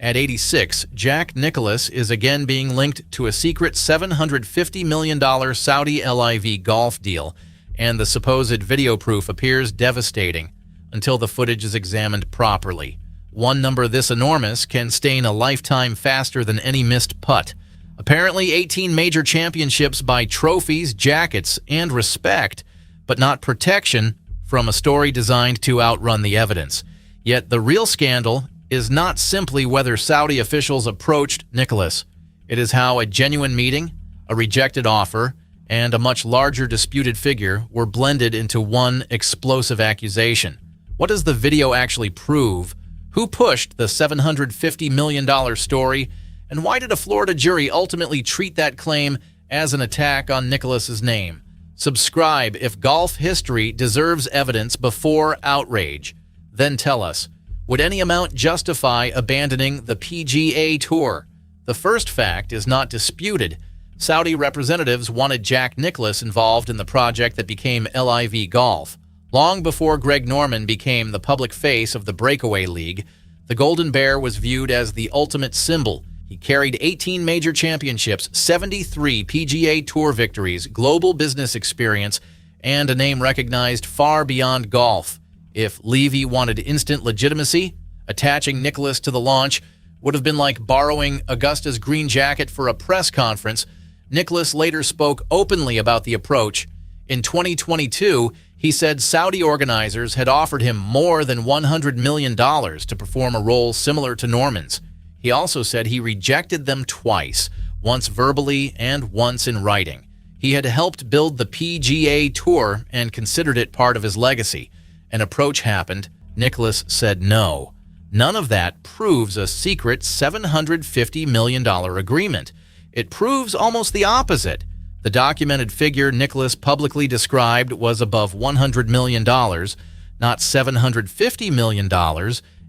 At 86, Jack Nicklaus is again being linked to a secret $750 million Saudi LIV Golf deal, and the supposed video proof appears devastating until the footage is examined properly. One number this enormous can stain a lifetime faster than any missed putt. Apparently, 18 major championships buy trophies, jackets, and respect, but not protection from a story designed to outrun the evidence. Yet the real scandal is not simply whether Saudi officials approached Nicklaus. It is how a genuine meeting, a rejected offer, and a much larger disputed figure were blended into one explosive accusation. What does the video actually prove? Who pushed the $750 million story? And why did a Florida jury ultimately treat that claim as an attack on Nicklaus's name? Subscribe if golf history deserves evidence before outrage. Then tell us, would any amount justify abandoning the PGA Tour? The first fact is not disputed. Saudi representatives wanted Jack Nicklaus involved in the project that became LIV Golf. Long before Greg Norman became the public face of the breakaway league, the Golden Bear was viewed as the ultimate symbol. He carried 18 major championships, 73 PGA Tour victories, global business experience, and a name recognized far beyond golf. If Levy wanted instant legitimacy, attaching Nicklaus to the launch would have been like borrowing Augusta's green jacket for a press conference. Nicklaus later spoke openly about the approach. In 2022, he said Saudi organizers had offered him more than $100 million to perform a role similar to Norman's. He also said he rejected them twice, once verbally and once in writing. He had helped build the PGA Tour and considered it part of his legacy. An approach happened. Nicklaus said no. None of that proves a secret $750 million agreement. It proves almost the opposite. The documented figure Nicklaus publicly described was above $100 million, not $750 million,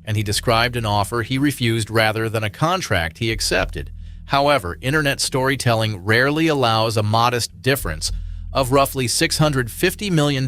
and he described an offer he refused rather than a contract he accepted. However, internet storytelling rarely allows a modest difference of roughly $650 million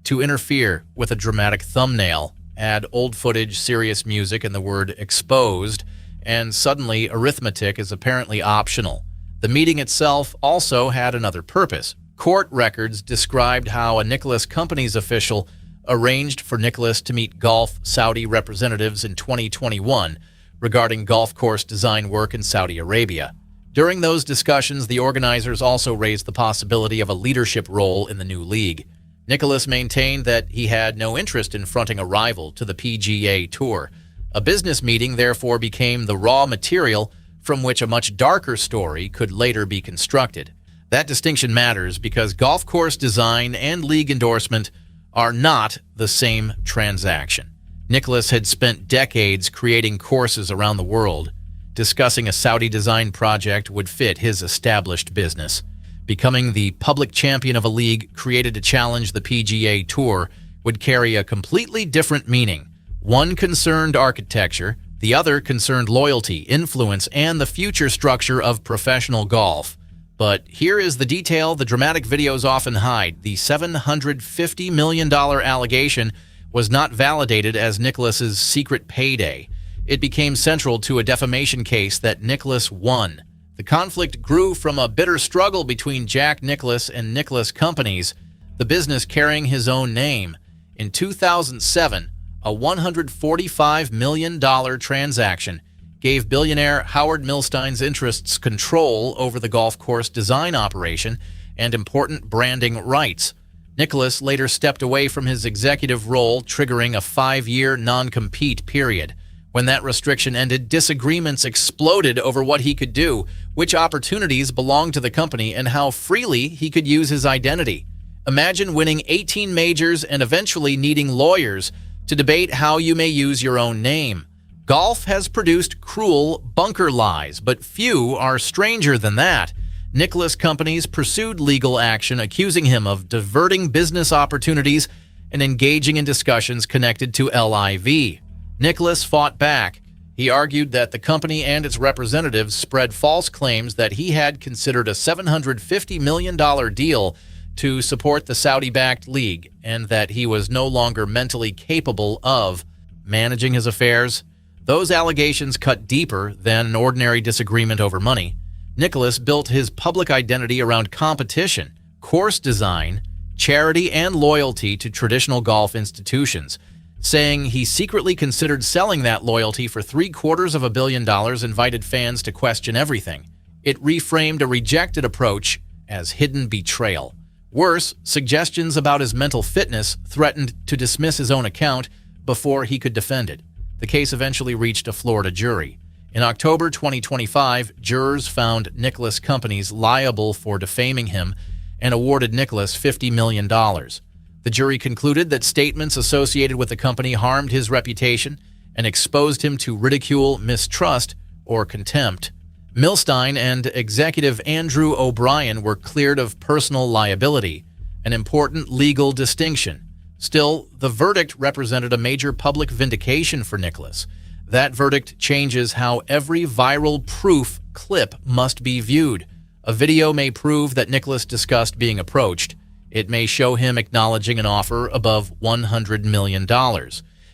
to interfere with a dramatic thumbnail, add old footage, serious music, and the word exposed, and suddenly arithmetic is apparently optional. The meeting itself also had another purpose. Court records described how a Nicklaus Companies official arranged for Nicklaus to meet Gulf Saudi representatives in 2021 regarding golf course design work in Saudi Arabia. During those discussions, the organizers also raised the possibility of a leadership role in the new league. Nicklaus maintained that he had no interest in fronting a rival to the PGA Tour. A business meeting therefore became the raw material from which a much darker story could later be constructed. That distinction matters because golf course design and league endorsement are not the same transaction. Nicklaus had spent decades creating courses around the world. Discussing a Saudi design project would fit his established business. Becoming the public champion of a league created to challenge the PGA Tour would carry a completely different meaning. One concerned architecture, the other concerned loyalty, influence, and the future structure of professional golf. But here is the detail the dramatic videos often hide. The $750 million allegation was not validated as Nicklaus's secret payday. It became central to a defamation case that Nicklaus won. The conflict grew from a bitter struggle between Jack Nicklaus and Nicklaus Companies, the business carrying his own name. In 2007, a $145 million transaction gave billionaire Howard Milstein's interests control over the golf course design operation and important branding rights. Nicklaus later stepped away from his executive role, triggering a 5-year non-compete period. When that restriction ended, disagreements exploded over what he could do, which opportunities belonged to the company, and how freely he could use his identity. Imagine winning 18 majors and eventually needing lawyers to debate how you may use your own name. Golf has produced cruel bunker lies, but few are stranger than that. Nicklaus Companies pursued legal action accusing him of diverting business opportunities and engaging in discussions connected to LIV. Nicklaus fought back. He argued that the company and its representatives spread false claims that he had considered a $750 million deal to support the Saudi-backed league and that he was no longer mentally capable of managing his affairs. Those allegations cut deeper than an ordinary disagreement over money. Nicklaus built his public identity around competition, course design, charity, and loyalty to traditional golf institutions, saying he secretly considered selling that loyalty for $750 million invited fans to question everything. It reframed a rejected approach as hidden betrayal. Worse, suggestions about his mental fitness threatened to dismiss his own account before he could defend it. The case eventually reached a Florida jury. In October 2025, jurors found Nicklaus Companies liable for defaming him and awarded Nicklaus $50 million. The jury concluded that statements associated with the company harmed his reputation and exposed him to ridicule, mistrust, or contempt. Milstein and executive Andrew O'Brien were cleared of personal liability, an important legal distinction. Still, the verdict represented a major public vindication for Nicklaus. That verdict changes how every viral proof clip must be viewed. A video may prove that Nicklaus discussed being approached. It may show him acknowledging an offer above $100 million.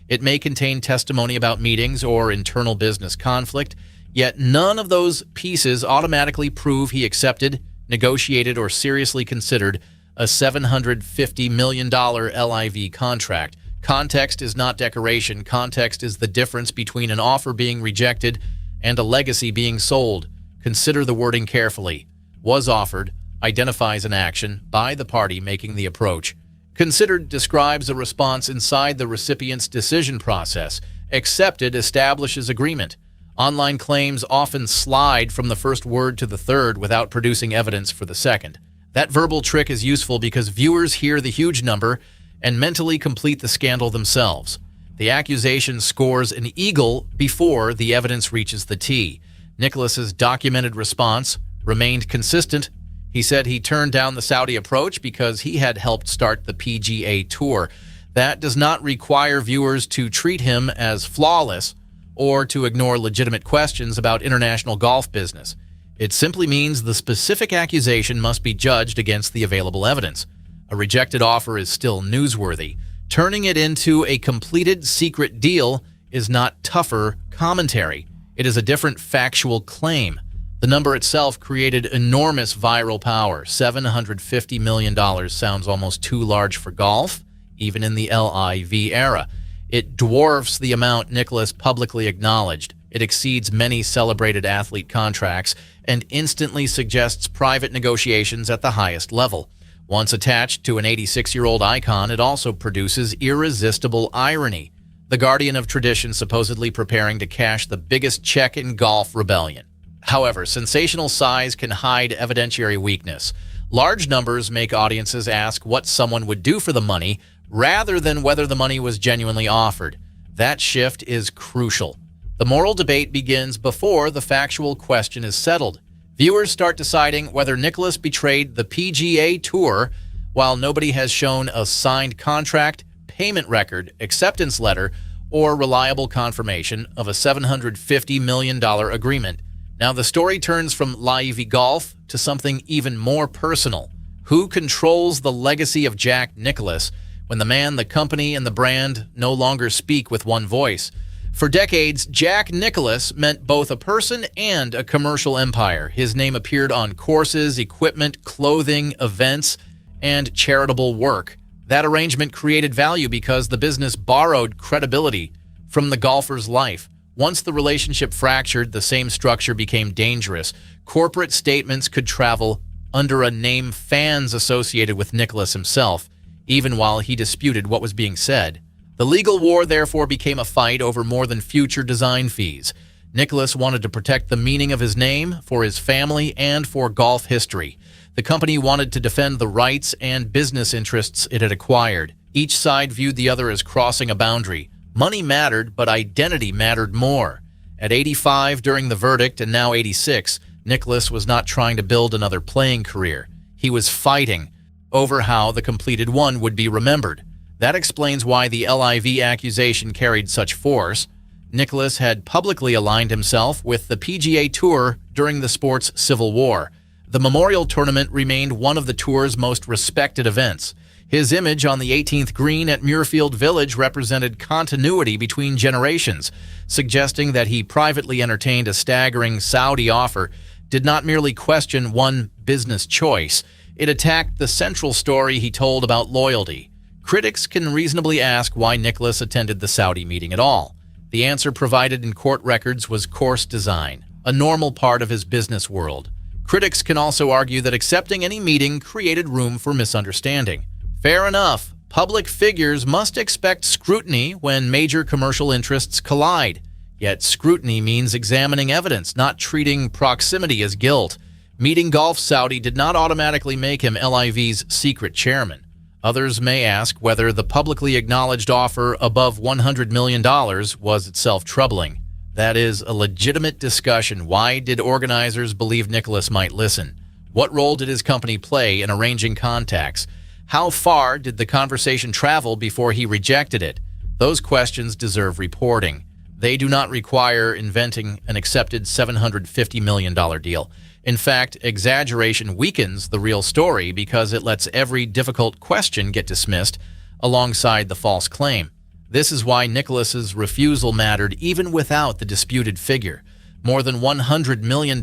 It may contain testimony about meetings or internal business conflict, yet none of those pieces automatically prove he accepted, negotiated, or seriously considered a $750 million LIV contract. Context is not decoration. Context is the difference between an offer being rejected and a legacy being sold. Consider the wording carefully. Was offered identifies an action by the party making the approach. Considered describes a response inside the recipient's decision process. Accepted establishes agreement. Online claims often slide from the first word to the third without producing evidence for the second. That verbal trick is useful because viewers hear the huge number and mentally complete the scandal themselves. The accusation scores an eagle before the evidence reaches the tee. Nicklaus's documented response remained consistent. He said he turned down the Saudi approach because he had helped start the PGA Tour. That does not require viewers to treat him as flawless or to ignore legitimate questions about international golf business. It simply means the specific accusation must be judged against the available evidence. A rejected offer is still newsworthy. Turning it into a completed secret deal is not tougher commentary. It is a different factual claim. The number itself created enormous viral power. $750 million sounds almost too large for golf, even in the LIV era. It dwarfs the amount Nicklaus publicly acknowledged. It exceeds many celebrated athlete contracts and instantly suggests private negotiations at the highest level. Once attached to an 86-year-old icon, it also produces irresistible irony. The guardian of tradition supposedly preparing to cash the biggest check in golf rebellion. However, sensational size can hide evidentiary weakness. Large numbers make audiences ask what someone would do for the money rather than whether the money was genuinely offered. That shift is crucial. The moral debate begins before the factual question is settled. Viewers start deciding whether Nicklaus betrayed the PGA Tour while nobody has shown a signed contract, payment record, acceptance letter, or reliable confirmation of a $750 million agreement. Now the story turns from LIV Golf to something even more personal. Who controls the legacy of Jack Nicklaus when the man, the company, and the brand no longer speak with one voice? For decades, Jack Nicklaus meant both a person and a commercial empire. His name appeared on courses, equipment, clothing, events, and charitable work. That arrangement created value because the business borrowed credibility from the golfer's life. Once the relationship fractured, the same structure became dangerous. Corporate statements could travel under a name fans associated with Nicklaus himself, even while he disputed what was being said. The legal war therefore became a fight over more than future design fees. Nicklaus wanted to protect the meaning of his name for his family and for golf history. The company wanted to defend the rights and business interests it had acquired. Each side viewed the other as crossing a boundary. Money mattered, but identity mattered more. At 85 during the verdict and now 86, Nicklaus was not trying to build another playing career. He was fighting over how the completed one would be remembered. That explains why the LIV accusation carried such force. Nicklaus had publicly aligned himself with the PGA Tour during the sport's civil war. The Memorial Tournament remained one of the tour's most respected events. His image on the 18th green at Muirfield Village represented continuity between generations, suggesting that he privately entertained a staggering Saudi offer did not merely question one business choice. It attacked the central story he told about loyalty. Critics can reasonably ask why Nicklaus attended the Saudi meeting at all. The answer provided in court records was course design, a normal part of his business world. Critics can also argue that accepting any meeting created room for misunderstanding. Fair enough. Public figures must expect scrutiny when major commercial interests collide. Yet scrutiny means examining evidence, not treating proximity as guilt. Meeting Golf Saudi did not automatically make him LIV's secret chairman. Others may ask whether the publicly acknowledged offer above $100 million was itself troubling. That is a legitimate discussion. Why did organizers believe Nicklaus might listen? What role did his company play in arranging contacts? How far did the conversation travel before he rejected it? Those questions deserve reporting. They do not require inventing an accepted $750 million deal. In fact, exaggeration weakens the real story because it lets every difficult question get dismissed alongside the false claim. This is why Nicklaus's refusal mattered even without the disputed figure. More than $100 million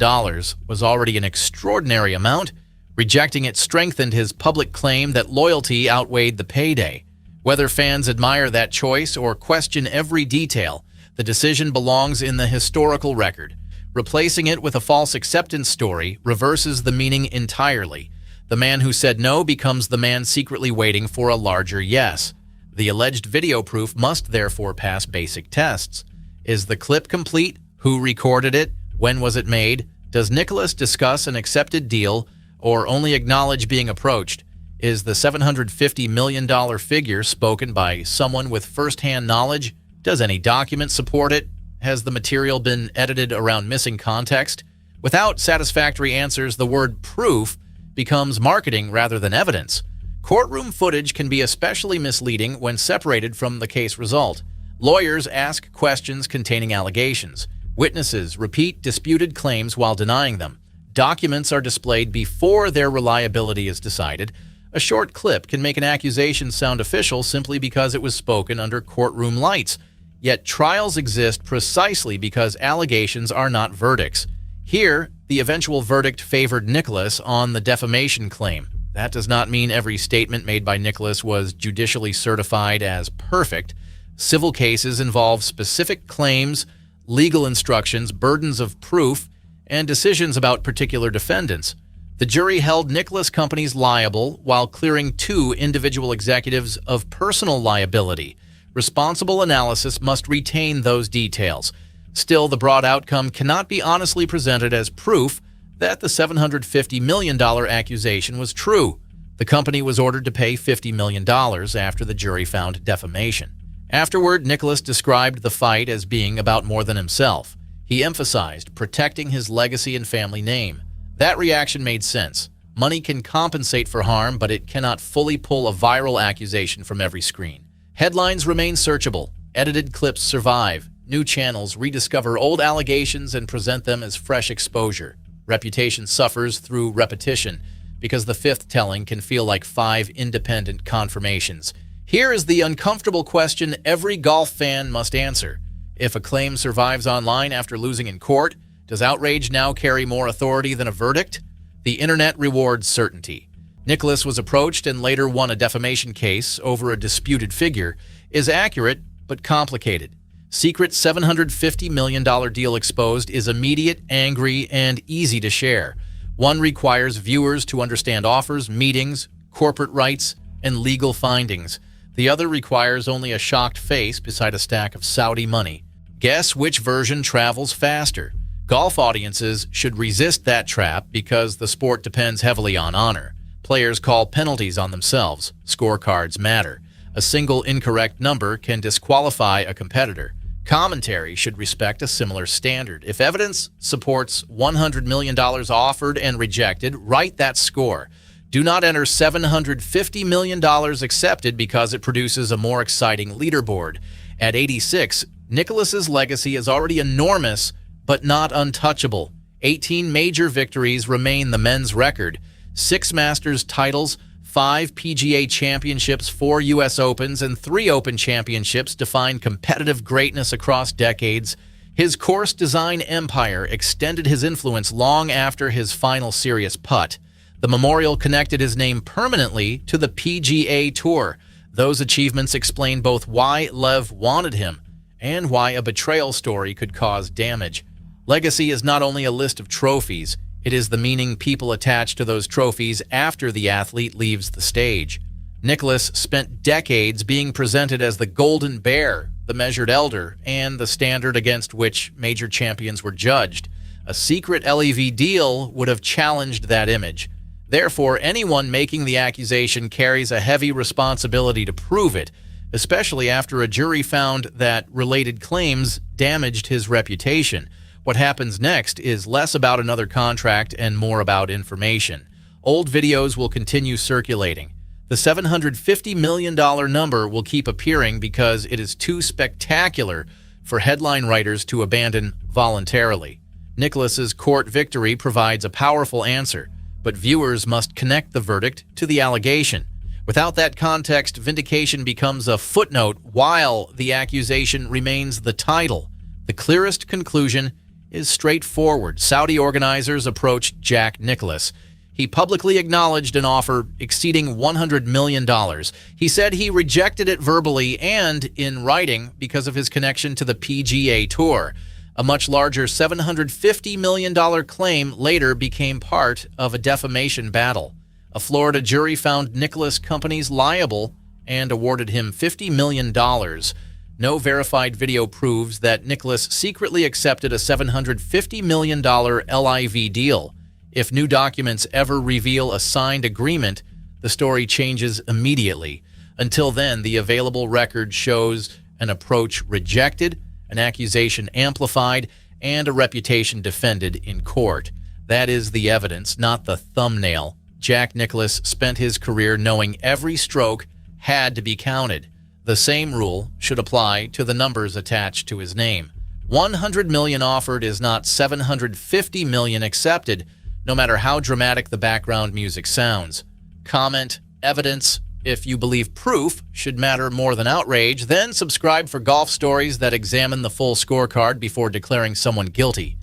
was already an extraordinary amount. Rejecting it strengthened his public claim that loyalty outweighed the payday. Whether fans admire that choice or question every detail, the decision belongs in the historical record. Replacing it with a false acceptance story reverses the meaning entirely. The man who said no becomes the man secretly waiting for a larger yes. The alleged video proof must therefore pass basic tests. Is the clip complete? Who recorded it? When was it made? Does Nicklaus discuss an accepted deal or only acknowledge being approached? Is the $750 million figure spoken by someone with first-hand knowledge? Does any document support it? Has the material been edited around missing context? Without satisfactory answers, the word proof becomes marketing rather than evidence. Courtroom footage can be especially misleading when separated from the case result. Lawyers ask questions containing allegations. Witnesses repeat disputed claims while denying them. Documents are displayed before their reliability is decided. A short clip can make an accusation sound official simply because it was spoken under courtroom lights. Yet trials exist precisely because allegations are not verdicts. Here, the eventual verdict favored Nicklaus on the defamation claim. That does not mean every statement made by Nicklaus was judicially certified as perfect. Civil cases involve specific claims, legal instructions, burdens of proof, and decisions about particular defendants. The jury held Nicklaus Companies liable while clearing two individual executives of personal liability. Responsible analysis must retain those details. Still, the broad outcome cannot be honestly presented as proof that the $750 million accusation was true. The company was ordered to pay $50 million after the jury found defamation. Afterward, Nicklaus described the fight as being about more than himself. He emphasized protecting his legacy and family name. That reaction made sense. Money can compensate for harm, but it cannot fully pull a viral accusation from every screen. Headlines remain searchable. Edited clips survive. New channels rediscover old allegations and present them as fresh exposure. Reputation suffers through repetition because the fifth telling can feel like 5 independent confirmations. Here is the uncomfortable question every golf fan must answer. If a claim survives online after losing in court, does outrage now carry more authority than a verdict? The internet rewards certainty. Nicklaus was approached and later won a defamation case over a disputed figure is accurate but complicated. Secret $750 million deal exposed is immediate, angry, and easy to share. One requires viewers to understand offers, meetings, corporate rights, and legal findings. The other requires only a shocked face beside a stack of Saudi money. Guess which version travels faster? Golf audiences should resist that trap because the sport depends heavily on honor. Players call penalties on themselves. Scorecards matter. A single incorrect number can disqualify a competitor. Commentary should respect a similar standard. If evidence supports $100 million offered and rejected, write that score. Do not enter $750 million accepted because it produces a more exciting leaderboard. At 86, Nicklaus's legacy is already enormous, but not untouchable. 18 major victories remain the men's record. 6 Masters titles, 5 PGA championships, 4 U.S. Opens, and 3 Open championships define competitive greatness across decades. His course design empire extended his influence long after his final serious putt. The memorial connected his name permanently to the PGA Tour. Those achievements explain both why LIV wanted him and why a betrayal story could cause damage. Legacy is not only a list of trophies, it is the meaning people attach to those trophies after the athlete leaves the stage. Nicklaus spent decades being presented as the Golden Bear, the measured elder, and the standard against which major champions were judged. A secret LIV deal would have challenged that image. Therefore, anyone making the accusation carries a heavy responsibility to prove it, especially after a jury found that related claims damaged his reputation. What happens next is less about another contract and more about information. Old videos will continue circulating. The $750 million number will keep appearing because it is too spectacular for headline writers to abandon voluntarily. Nicklaus's court victory provides a powerful answer, but viewers must connect the verdict to the allegation. Without that context, vindication becomes a footnote while the accusation remains the title. The clearest conclusion is straightforward. Saudi organizers approached Jack Nicklaus. He publicly acknowledged an offer exceeding $100 million. He said he rejected it verbally and in writing because of his connection to the PGA Tour. A much larger $750 million claim later became part of a defamation battle. A Florida jury found Nicklaus Companies liable and awarded him $50 million. No verified video proves that Nicklaus secretly accepted a $750 million LIV deal. If new documents ever reveal a signed agreement, the story changes immediately. Until then, the available record shows an approach rejected, an accusation amplified, and a reputation defended in court. That is the evidence, not the thumbnail. Jack Nicklaus spent his career knowing every stroke had to be counted. The same rule should apply to the numbers attached to his name. $100 million offered is not $750 million accepted, no matter how dramatic the background music sounds. Comment, evidence. If you believe proof should matter more than outrage, then subscribe for golf stories that examine the full scorecard before declaring someone guilty.